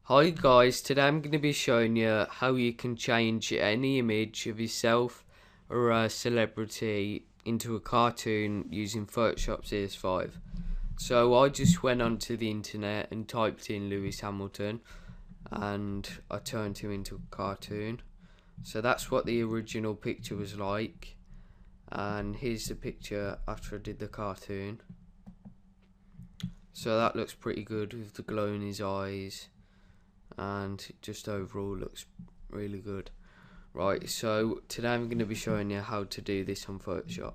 Hi guys, today I'm going to be showing you how you can change any image of yourself or a celebrity into a cartoon using Photoshop CS5. So I just went onto the internet and typed in Lewis Hamilton and I turned him into a cartoon. So that's what the original picture was like, and here's the picture after I did the cartoon. So that looks pretty good with the glow in his eyes, and just overall looks really good. Right, so today I'm going to be showing you how to do this on Photoshop.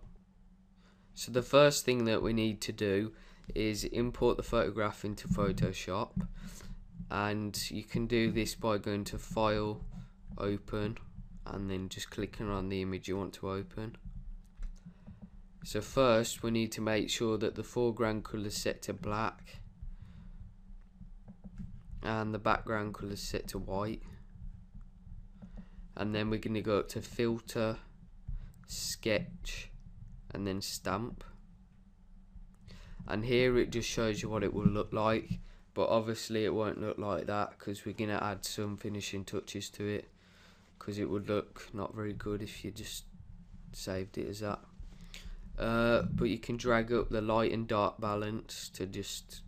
So the first thing that we need to do is import the photograph into Photoshop, and you can do this by going to File, Open, and then just clicking on the image you want to open. So first we need to make sure that the foreground colour is set to black and the background colour is set to white, and then we're going to go up to Filter, Sketch, and then Stamp, and here it just shows you what it will look like, but obviously it won't look like that because we're going to add some finishing touches to it, because it would look not very good if you just saved it as that. But you can drag up the light and dark balance to just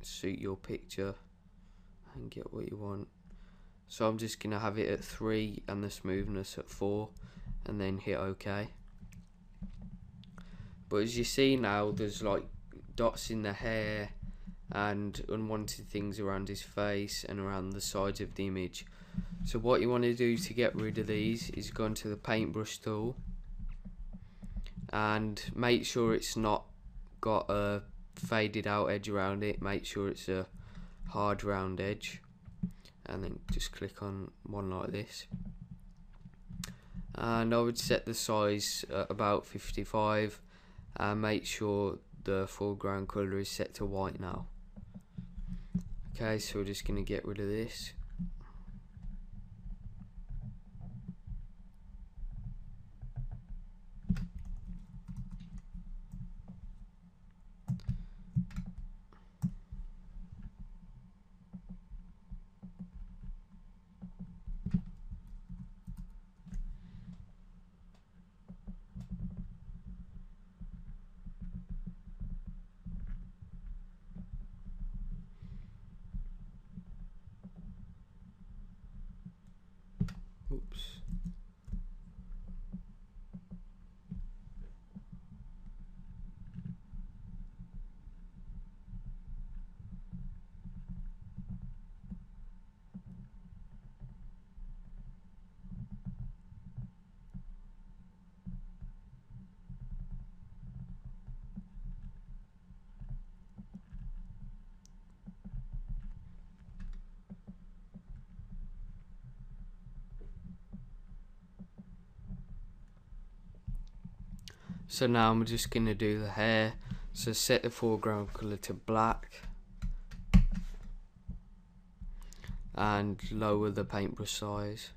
suit your picture and get what you want. So I'm just gonna have it at 3 and the smoothness at 4, and then hit OK. But as you see now, there's like dots in the hair and unwanted things around his face and around the sides of the image. So what you want to do to get rid of these is go into the paintbrush tool and make sure it's not got a faded out edge around it. Make sure it's a hard round edge, and then just click on one like this, and I would set the size at about 55 and make sure the foreground colour is set to white now. Okay, so we're just going to get rid of this. Oops. So now I'm just going to do the hair. So set the foreground colour to black and lower the paintbrush size,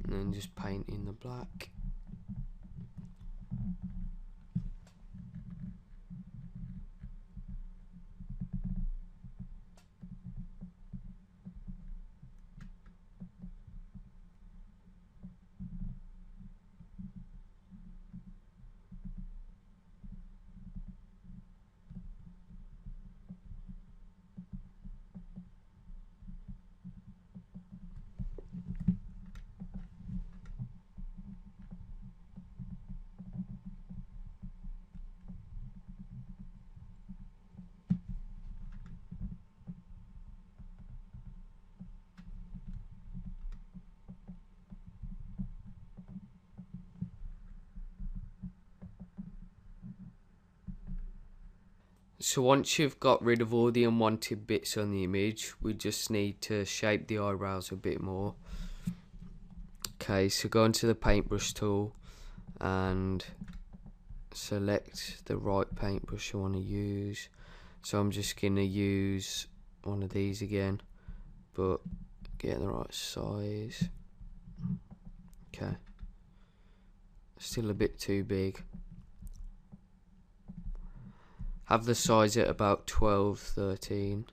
and then just paint in the black. So once you've got rid of all the unwanted bits on the image, we just need to shape the eyebrows a bit more. Okay, so go into the paintbrush tool and select the right paintbrush you want to use. So I'm just going to use one of these again, but get the right size. Okay, still a bit too big. Have the size at about 12, 13,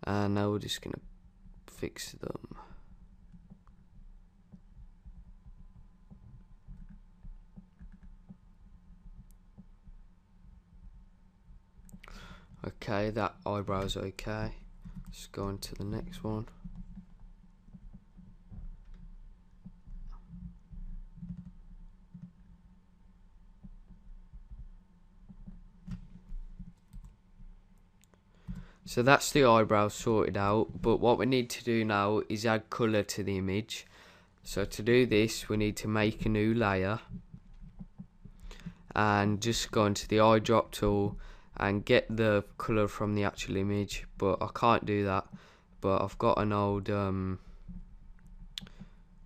And now we're just gonna fix them. Okay, that eyebrow's okay. Let's go on to the next one. So that's the eyebrow sorted out, but what we need to do now is add colour to the image. So to do this, we need to make a new layer and just go into the eyedrop tool and get the colour from the actual image, but I can't do that. But I've got an old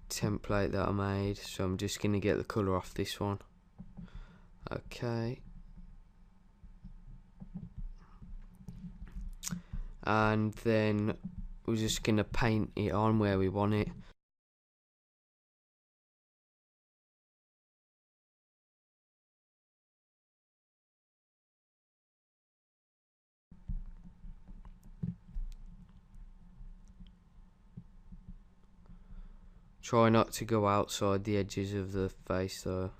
template that I made, so I'm just going to get the colour off this one. Okay. And then we're just going to paint it on where we want it. Try not to go outside the edges of the face though,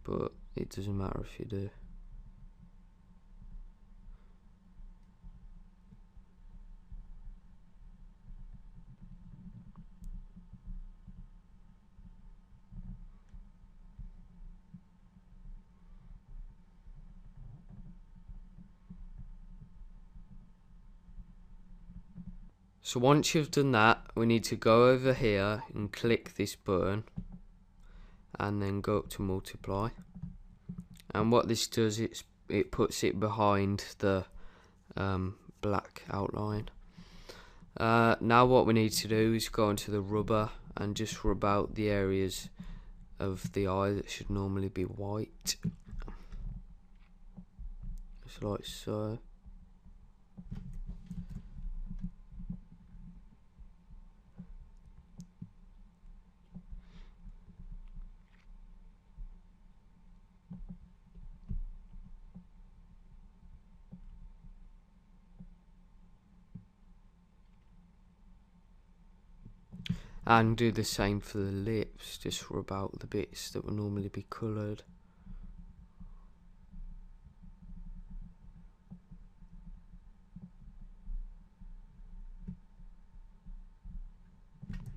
but it doesn't matter if you do. So once you've done that, we need to go over here and click this button and then go up to multiply. And what this does, it puts it behind the black outline. Now what we need to do is go into the rubber and just rub out the areas of the eye that should normally be white. Just like so. And do the same for the lips, just rub out the bits that would normally be coloured.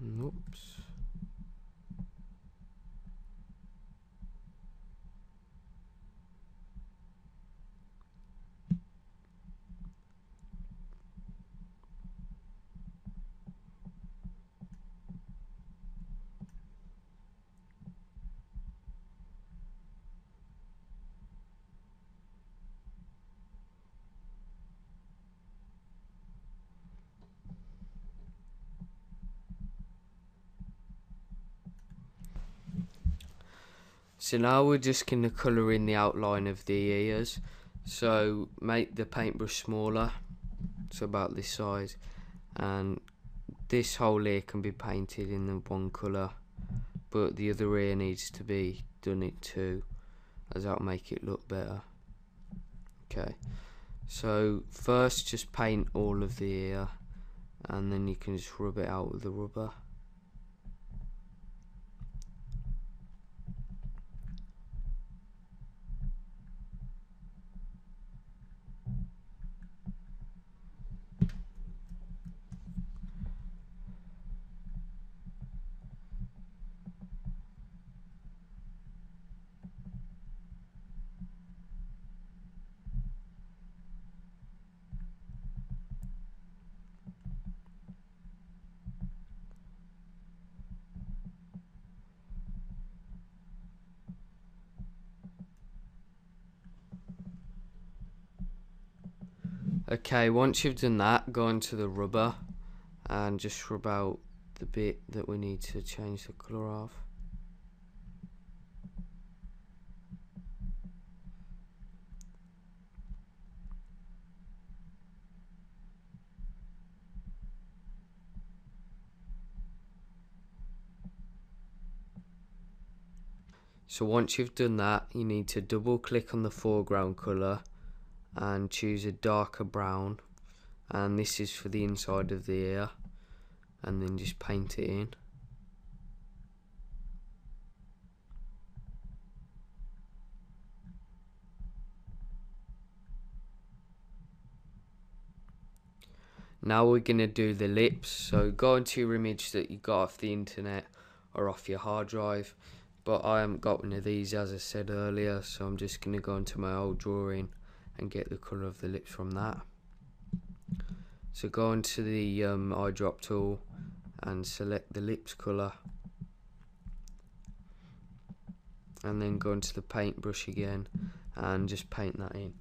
Oops. So now we're just going to colour in the outline of the ears. So make the paintbrush smaller, so about this size, and this whole ear can be painted in the one colour, but the other ear needs to be done in two, as that'll make it look better. Okay, so first just paint all of the ear, and then you can just rub it out with the rubber. Okay, once you've done that, go into the rubber and just rub out the bit that we need to change the colour of. So once you've done that, you need to double click on the foreground colour and choose a darker brown, and this is for the inside of the ear, and then just paint it in. Now we're going to do the lips. So go into your image that you got off the internet or off your hard drive, but I haven't got one of these, as I said earlier, so I'm just going to go into my old drawing and get the colour of the lips from that. So go into the eyedrop tool and select the lips colour, and then go into the paintbrush again and just paint that in.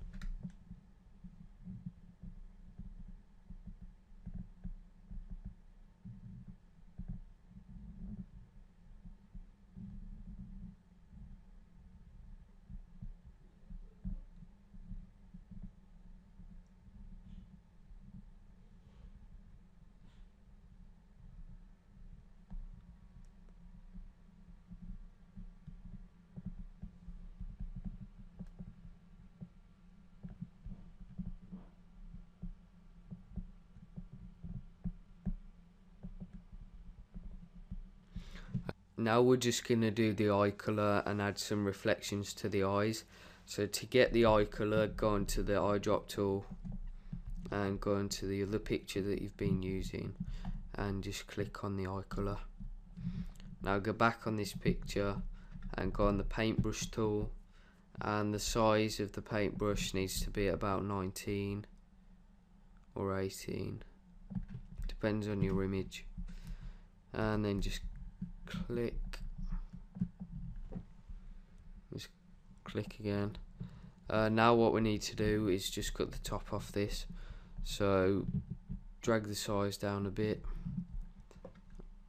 Now we're just going to do the eye colour and add some reflections to the eyes. So to get the eye colour, go into the eyedrop tool and go into the other picture that you've been using and just click on the eye colour. Now go back on this picture and go on the paintbrush tool, and the size of the paintbrush needs to be about 19 or 18, depends on your image, and then just click again. Now what we need to do is just cut the top off this, so drag the size down a bit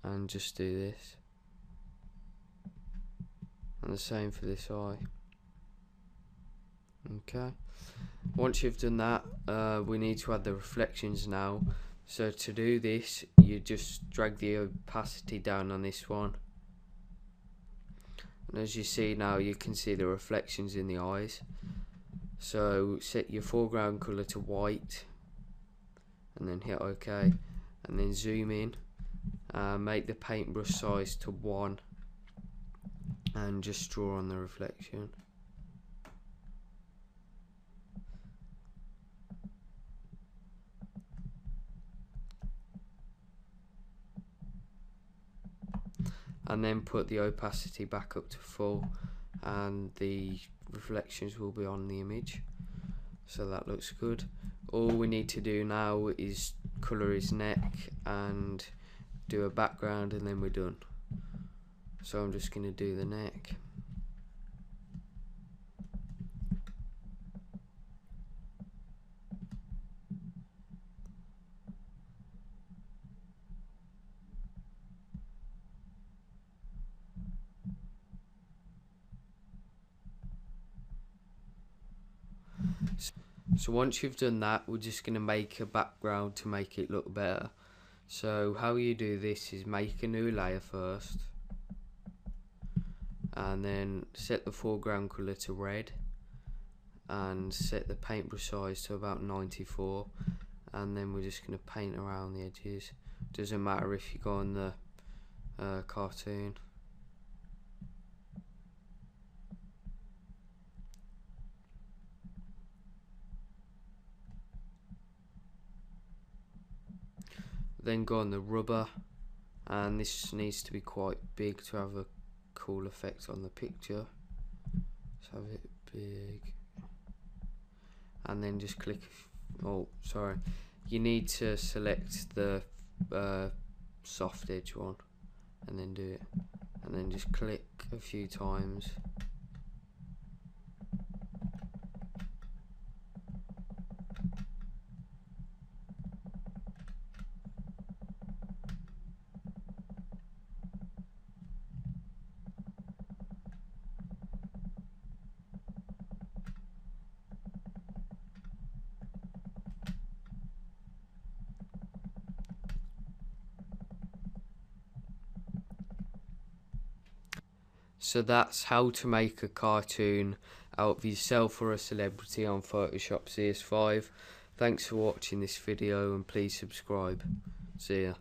and just do this, and the same for this eye. Okay, once you've done that, we need to add the reflections now. So to do this, you just drag the opacity down on this one, and as you see now, you can see the reflections in the eyes. So set your foreground colour to white and then hit OK, and then zoom in, make the paintbrush size to 1 and just draw on the reflection. And then put the opacity back up to full, and the reflections will be on the image, so that looks good. All we need to do now is colour his neck and do a background, and then we're done. So I'm just going to do the neck. So once you've done that, we're just going to make a background to make it look better. So how you do this is make a new layer first, and then set the foreground colour to red, and set the paintbrush size to about 94, and then we're just going to paint around the edges. Doesn't matter if you go on the cartoon. Then go on the rubber, and this needs to be quite big to have a cool effect on the picture. So have it big, and then just click. Oh, sorry. You need to select the soft edge one, and then do it, and then just click a few times. So that's how to make a cartoon out of yourself or a celebrity on Photoshop CS5. Thanks for watching this video and please subscribe. See ya.